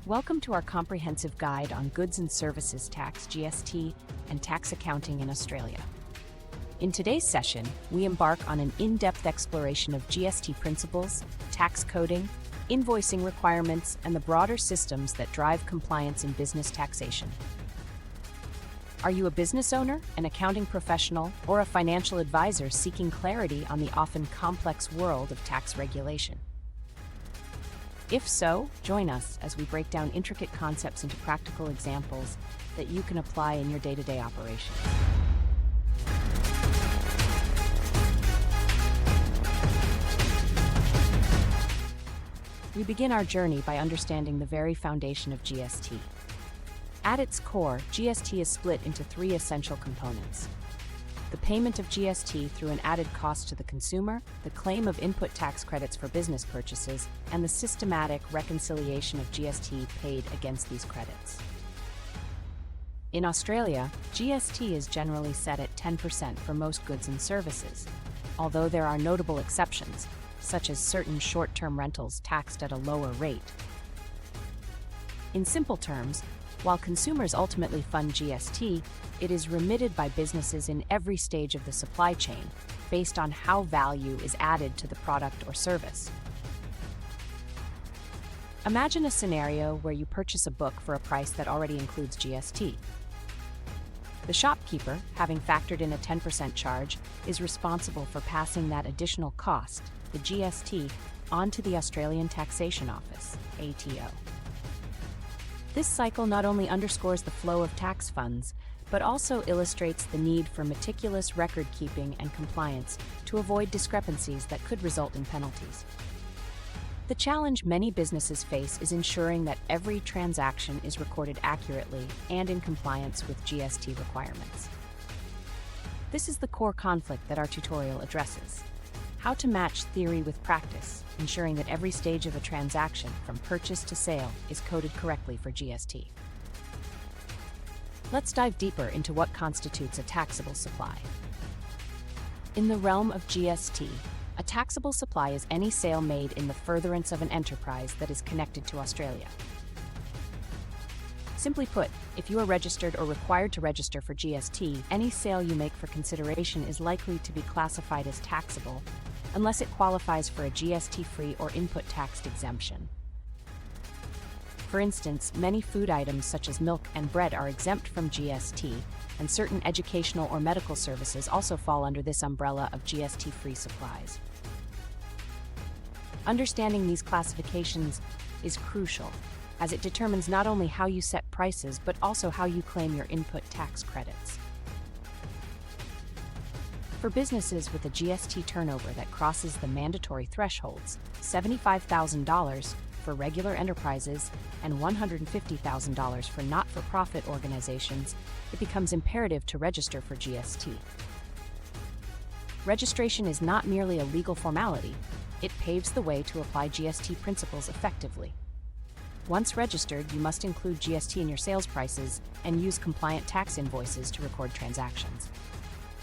Welcome to our comprehensive guide on goods and services tax (GST) and tax accounting in Australia. In today's session, we embark on an in-depth exploration of GST principles, tax coding, invoicing requirements, and the broader systems that drive compliance in business taxation. Are you a business owner, an accounting professional, or a financial advisor seeking clarity on the often complex world of tax regulation? If so, join us as we break down intricate concepts into practical examples that you can apply in your day-to-day operations. We begin our journey by understanding the very foundation of GST. At its core, GST is split into three essential components: the payment of GST through an added cost to the consumer, the claim of input tax credits for business purchases, and the systematic reconciliation of GST paid against these credits. In Australia, GST is generally set at 10% for most goods and services, although there are notable exceptions, such as certain short-term rentals taxed at a lower rate. In simple terms, while consumers ultimately fund GST, it is remitted by businesses in every stage of the supply chain, based on how value is added to the product or service. Imagine a scenario where you purchase a book for a price that already includes GST. The shopkeeper, having factored in a 10% charge, is responsible for passing that additional cost, the GST, onto the Australian Taxation Office, ATO. This cycle not only underscores the flow of tax funds, but also illustrates the need for meticulous record-keeping and compliance to avoid discrepancies that could result in penalties. The challenge many businesses face is ensuring that every transaction is recorded accurately and in compliance with GST requirements. This is the core conflict that our tutorial addresses: how to match theory with practice, ensuring that every stage of a transaction, from purchase to sale, is coded correctly for GST. Let's dive deeper into what constitutes a taxable supply. In the realm of GST, a taxable supply is any sale made in the furtherance of an enterprise that is connected to Australia. Simply put, if you are registered or required to register for GST, any sale you make for consideration is likely to be classified as taxable, unless it qualifies for a GST-free or input taxed exemption. For instance, many food items such as milk and bread are exempt from GST, and certain educational or medical services also fall under this umbrella of GST-free supplies. Understanding these classifications is crucial, as it determines not only how you set prices, but also how you claim your input tax credits. For businesses with a GST turnover that crosses the mandatory thresholds, $75,000 for regular enterprises and $150,000 for not-for-profit organizations, it becomes imperative to register for GST. Registration is not merely a legal formality, it paves the way to apply GST principles effectively. Once registered, you must include GST in your sales prices and use compliant tax invoices to record transactions.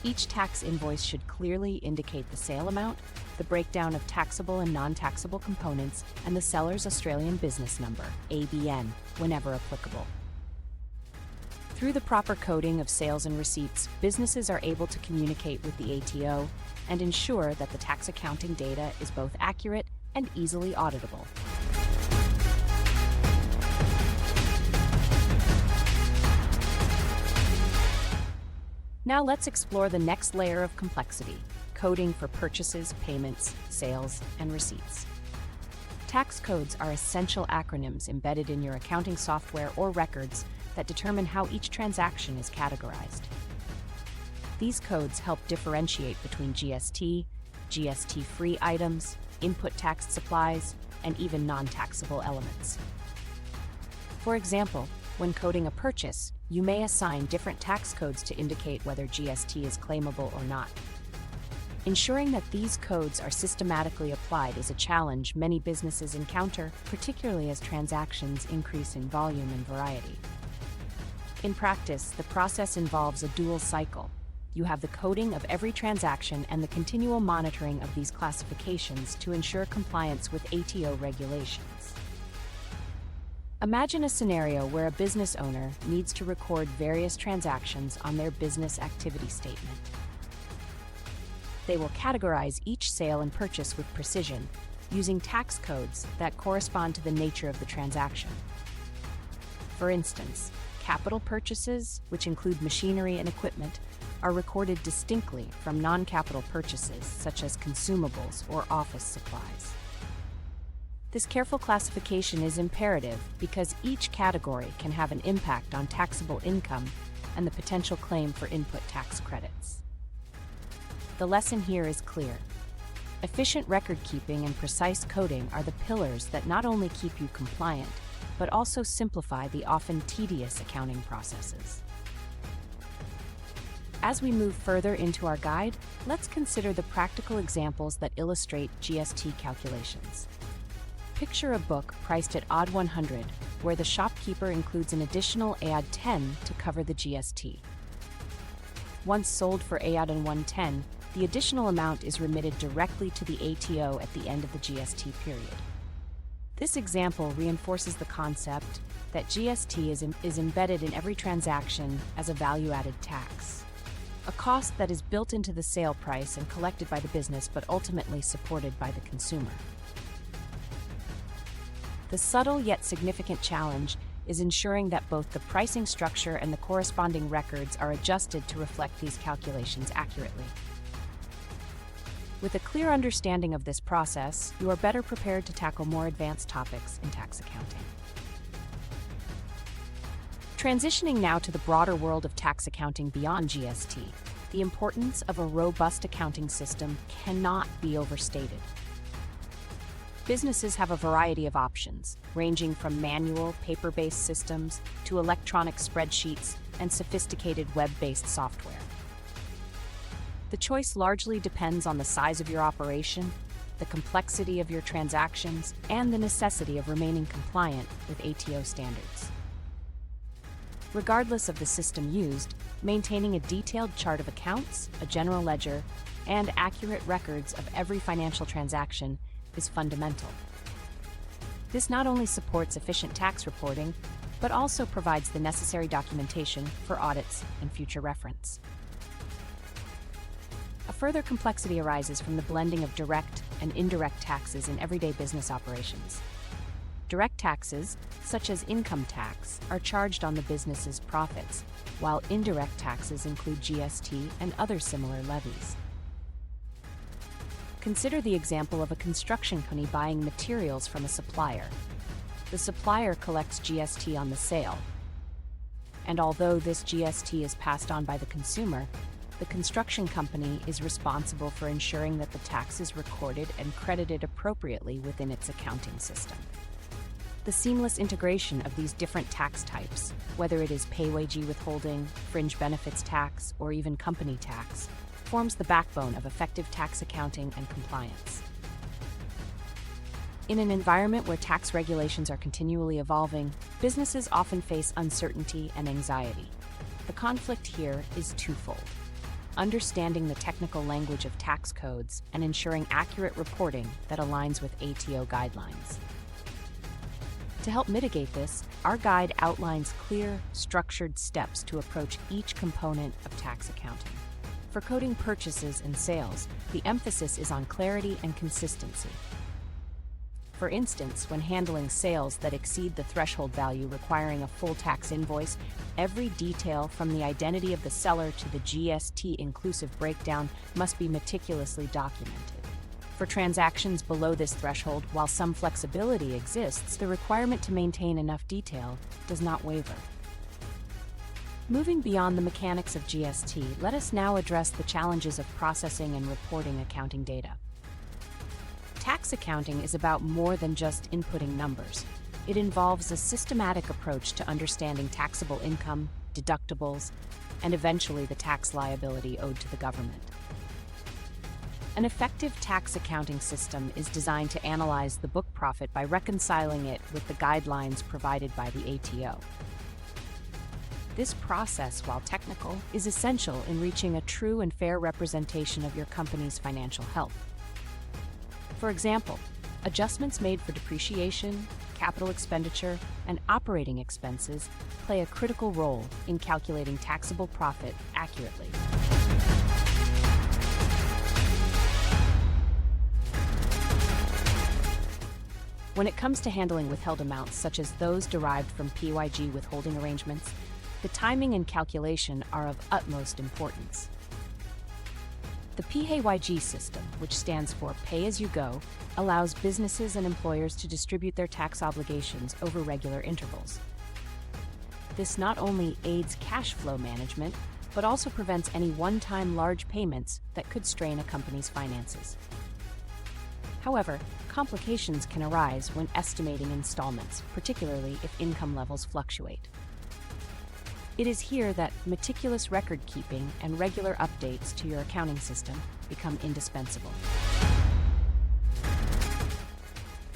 Each tax invoice should clearly indicate the sale amount, the breakdown of taxable and non-taxable components, and the seller's Australian business number, ABN, whenever applicable. Through the proper coding of sales and receipts, businesses are able to communicate with the ATO and ensure that the tax accounting data is both accurate and easily auditable. Now let's explore the next layer of complexity: coding for purchases, payments, sales, and receipts. Tax codes are essential acronyms embedded in your accounting software or records that determine how each transaction is categorized. These codes help differentiate between GST, GST-free items, input taxed supplies, and even non-taxable elements. For example, when coding a purchase, you may assign different tax codes to indicate whether GST is claimable or not. Ensuring that these codes are systematically applied is a challenge many businesses encounter, particularly as transactions increase in volume and variety. In practice, the process involves a dual cycle. You have the coding of every transaction and the continual monitoring of these classifications to ensure compliance with ATO regulations. Imagine a scenario where a business owner needs to record various transactions on their business activity statement. They will categorize each sale and purchase with precision, using tax codes that correspond to the nature of the transaction. For instance, capital purchases, which include machinery and equipment, are recorded distinctly from non-capital purchases such as consumables or office supplies. This careful classification is imperative because each category can have an impact on taxable income and the potential claim for input tax credits. The lesson here is clear. Efficient record-keeping and precise coding are the pillars that not only keep you compliant, but also simplify the often tedious accounting processes. As we move further into our guide, let's consider the practical examples that illustrate GST calculations. Picture a book priced at odd 100, where the shopkeeper includes an additional odd 10 to cover the GST. Once sold for odd 110, the additional amount is remitted directly to the ATO at the end of the GST period. This example reinforces the concept that GST is embedded in every transaction as a value-added tax, a cost that is built into the sale price and collected by the business but ultimately supported by the consumer. The subtle yet significant challenge is ensuring that both the pricing structure and the corresponding records are adjusted to reflect these calculations accurately. With a clear understanding of this process, you are better prepared to tackle more advanced topics in tax accounting. Transitioning now to the broader world of tax accounting beyond GST, the importance of a robust accounting system cannot be overstated. Businesses have a variety of options, ranging from manual, paper-based systems to electronic spreadsheets and sophisticated web-based software. The choice largely depends on the size of your operation, the complexity of your transactions, and the necessity of remaining compliant with ATO standards. Regardless of the system used, maintaining a detailed chart of accounts, a general ledger, and accurate records of every financial transaction is fundamental. This not only supports efficient tax reporting, but also provides the necessary documentation for audits and future reference. A further complexity arises from the blending of direct and indirect taxes in everyday business operations. Direct taxes, such as income tax, are charged on the business's profits, while indirect taxes include GST and other similar levies. Consider the example of a construction company buying materials from a supplier. The supplier collects GST on the sale, and although this GST is passed on by the consumer, the construction company is responsible for ensuring that the tax is recorded and credited appropriately within its accounting system. The seamless integration of these different tax types, whether it is PAYG withholding, fringe benefits tax, or even company tax, forms the backbone of effective tax accounting and compliance. In an environment where tax regulations are continually evolving, businesses often face uncertainty and anxiety. The conflict here is twofold: understanding the technical language of tax codes and ensuring accurate reporting that aligns with ATO guidelines. To help mitigate this, our guide outlines clear, structured steps to approach each component of tax accounting. For coding purchases and sales, the emphasis is on clarity and consistency. For instance, when handling sales that exceed the threshold value requiring a full tax invoice, every detail from the identity of the seller to the GST inclusive breakdown must be meticulously documented. For transactions below this threshold, while some flexibility exists, the requirement to maintain enough detail does not waver. Moving beyond the mechanics of GST, let us now address the challenges of processing and reporting accounting data. Tax accounting is about more than just inputting numbers. It involves a systematic approach to understanding taxable income, deductibles, and eventually the tax liability owed to the government. An effective tax accounting system is designed to analyze the book profit by reconciling it with the guidelines provided by the ATO. This process, while technical, is essential in reaching a true and fair representation of your company's financial health. For example, adjustments made for depreciation, capital expenditure, and operating expenses play a critical role in calculating taxable profit accurately. When it comes to handling withheld amounts such as those derived from PAYG withholding arrangements, the timing and calculation are of utmost importance. The PAYG system, which stands for Pay-as-you-go, allows businesses and employers to distribute their tax obligations over regular intervals. This not only aids cash flow management, but also prevents any one-time large payments that could strain a company's finances. However, complications can arise when estimating installments, particularly if income levels fluctuate. It is here that meticulous record keeping and regular updates to your accounting system become indispensable.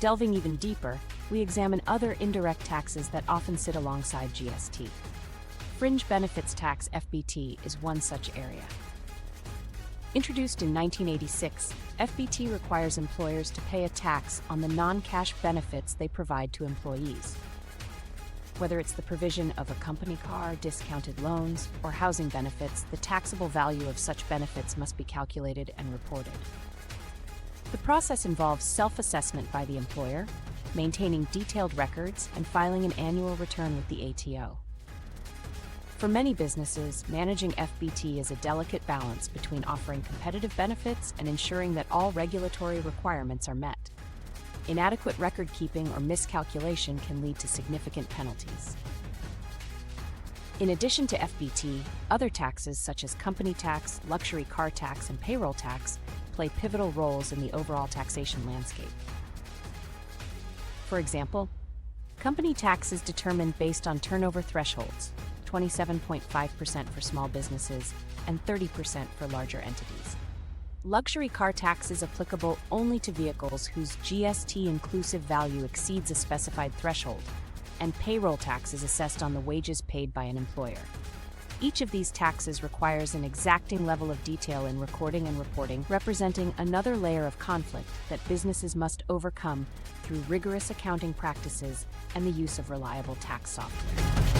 Delving even deeper, we examine other indirect taxes that often sit alongside GST. Fringe benefits tax (FBT) is one such area. Introduced in 1986, FBT requires employers to pay a tax on the non-cash benefits they provide to employees. Whether it's the provision of a company car, discounted loans, or housing benefits, the taxable value of such benefits must be calculated and reported. The process involves self-assessment by the employer, maintaining detailed records, and filing an annual return with the ATO. For many businesses, managing FBT is a delicate balance between offering competitive benefits and ensuring that all regulatory requirements are met. Inadequate record keeping or miscalculation can lead to significant penalties. In addition to FBT, other taxes such as company tax, luxury car tax, and payroll tax play pivotal roles in the overall taxation landscape. For example, company tax is determined based on turnover thresholds, 27.5% for small businesses and 30% for larger entities. Luxury car tax is applicable only to vehicles whose GST inclusive value exceeds a specified threshold, and payroll tax is assessed on the wages paid by an employer. Each of these taxes requires an exacting level of detail in recording and reporting, representing another layer of conflict that businesses must overcome through rigorous accounting practices and the use of reliable tax software.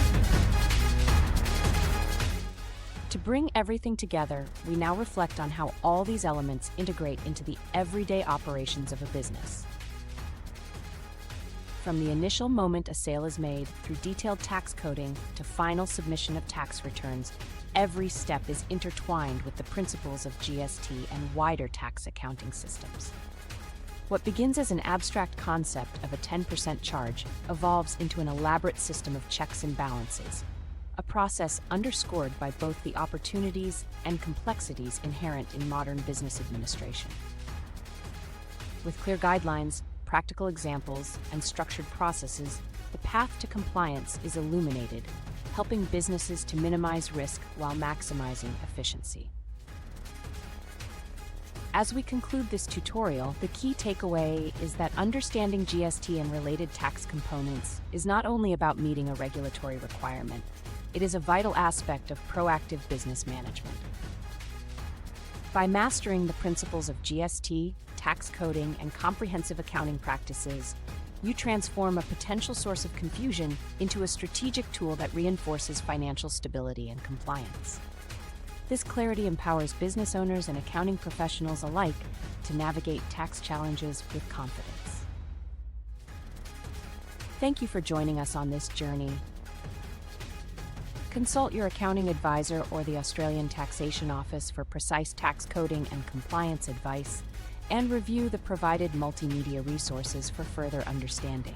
To bring everything together, we now reflect on how all these elements integrate into the everyday operations of a business. From the initial moment a sale is made, through detailed tax coding to final submission of tax returns, every step is intertwined with the principles of GST and wider tax accounting systems. What begins as an abstract concept of a 10% charge evolves into an elaborate system of checks and balances, a process underscored by both the opportunities and complexities inherent in modern business administration. With clear guidelines, practical examples, and structured processes, the path to compliance is illuminated, helping businesses to minimize risk while maximizing efficiency. As we conclude this tutorial, the key takeaway is that understanding GST and related tax components is not only about meeting a regulatory requirement, it is a vital aspect of proactive business management. By mastering the principles of GST, tax coding, and comprehensive accounting practices, you transform a potential source of confusion into a strategic tool that reinforces financial stability and compliance. This clarity empowers business owners and accounting professionals alike to navigate tax challenges with confidence. Thank you for joining us on this journey. Consult your accounting advisor or the Australian Taxation Office for precise tax coding and compliance advice, and review the provided multimedia resources for further understanding.